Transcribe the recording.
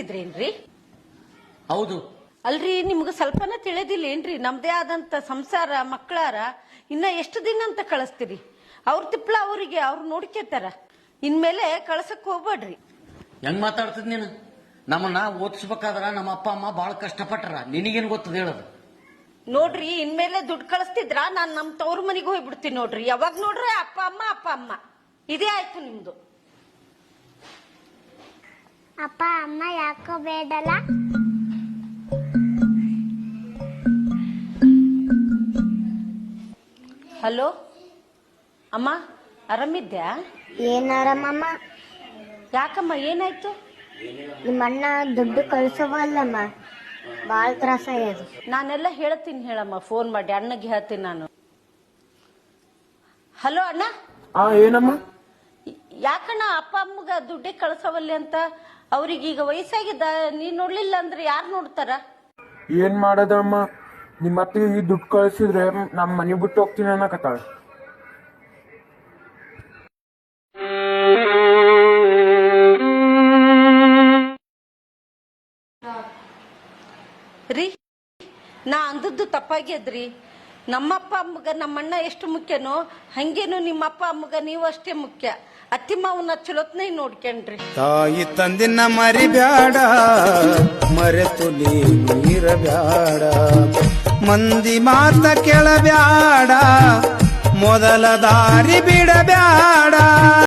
ಕಳಿಸ್ತಿದ್ರೇನ್ರಿ? ಹೌದು. ಅಲ್ರಿ, ನಿಮ್ಗೆ ಸ್ವಲ್ಪನ ತಿಳಿದಿಲ್ಲ ಏನ್ರಿ? ನಮ್ದೇ ಆದಂತ ಸಂಸಾರ ಮಕ್ಕಳಾರ, ಇನ್ನ ಎಷ್ಟು ದಿನ ಅಂತ ಕಳಿಸ್ತೀರಿ? ಅವ್ರ ತಿಪ್ಲ ಅವ್ರಿಗೆ ಅವ್ರು ನೋಡ್ಕೇತಾರ. ಇನ್ಮೇಲೆ ಕಳ್ಸಕ್ ಹೋಗ್ಬೇಡ್ರಿ. ಹೆಂಗ್ ಮಾತಾಡ್ತಿದ್ ನೀನು? ನಮ್ಮನ್ನ ಓದಿಸ್ಬೇಕಾದ್ರ ನಮ್ಮ ಅಪ್ಪ ಅಮ್ಮ ಬಹಳ ಕಷ್ಟಪಟ್ಟಾರ, ನಿನಗೇನ್ ಗೊತ್ತದ ಹೇಳೋದು? ನೋಡ್ರಿ, ಇನ್ಮೇಲೆ ದುಡ್ಡು ಕಳಿಸ್ತಿದ್ರ ನಾನ್ ನಮ್ ತವ್ರ ಮನೆಗೆ ಹೋಗ್ಬಿಡ್ತೀನಿ ನೋಡ್ರಿ. ಯಾವಾಗ ನೋಡ್ರಿ ಅಪ್ಪ ಅಮ್ಮ ಇದೇ ಆಯ್ತು ನಿಮ್ದು. ಅಪ್ಪ ಅಮ್ಮ ಯಾಕೋ ಬೇಡಲ್ಲ? ಹಲೋ ಅಮ್ಮ, ಆರಾಮಿದ್ಯಾ? ಏನಾರಮ್ಮ? ಯಾಕಮ್ಮ, ಏನಾಯ್ತು? ನಿಮ್ಮಣ್ಣ ದುಡ್ಡು ಕಳ್ಸವಲ್ಲಮ್ಮ, ಬಾಳ ತ್ರಾಸ ಆಗ್ಯದ. ನಾನೆಲ್ಲ ಹೇಳ್ತೀನಿ ಹೇಳಮ್ಮ, ಫೋನ್ ಮಾಡಿ ಅಣ್ಣಗೆ ಹೇಳ್ತೀನಿ ನಾನು. ಹಲೋ ಅಣ್ಣ. ಏನಮ್ಮ? ಯಾಕಣ್ಣ ಅಪ್ಪ ಅಮ್ಮಗ ದುಡ್ಡೇ ಕಳ್ಸವಲ್ಲಿ ಅಂತ? ಅವ್ರಿಗೀಗ ವಯಸ್ಸಾಗಿದ್ದ, ನೀನ್ ನೋಡ್ಲಿಲ್ಲ ಅಂದ್ರೆ ಯಾರು ನೋಡ್ತಾರ? ಏನ್ ಮಾಡದಮ್ಮ, ನಿಮ್ಮ ಅತ್ತಿಗೆ ಈ ದುಡ್ಡು ಕಳ್ಸಿದ್ರೆ ನಮ್ಮ ಮನೆ ಬಿಟ್ಟು ಹೋಗ್ತೀನಿ ಅನ್ನಕತ್ತಾಳ. ರೀ, ನಾ ಅಂದದ್ದು ತಪ್ಪಾಗ್ಯದ್ರಿ. ನಮ್ಮಪ್ಪ ಅಮ್ಮಗ ನಮ್ಮಣ್ಣ ಎಷ್ಟು ಮುಖ್ಯನೋ ಹಂಗೇನು ನಿಮ್ಮಪ್ಪ ಅಮ್ಮಗ ನೀವು ಅಷ್ಟೇ ಮುಖ್ಯ. ಅತ್ತಿ ಮಾವನ ಚಲೋತ್ನೇ ನೋಡ್ಕೊಂಡ್ರಿ. ತಾಯಿ ತಂದಿನ ಮರಿಬ್ಯಾಡ, ಮರೆತು ನೀನು ಇರಬ್ಯಾಡ, ಮಂದಿ ಮಾತ ಕೇಳಬ್ಯಾಡ, ಮೊದಲ ದಾರಿ ಬಿಡಬ್ಯಾಡ.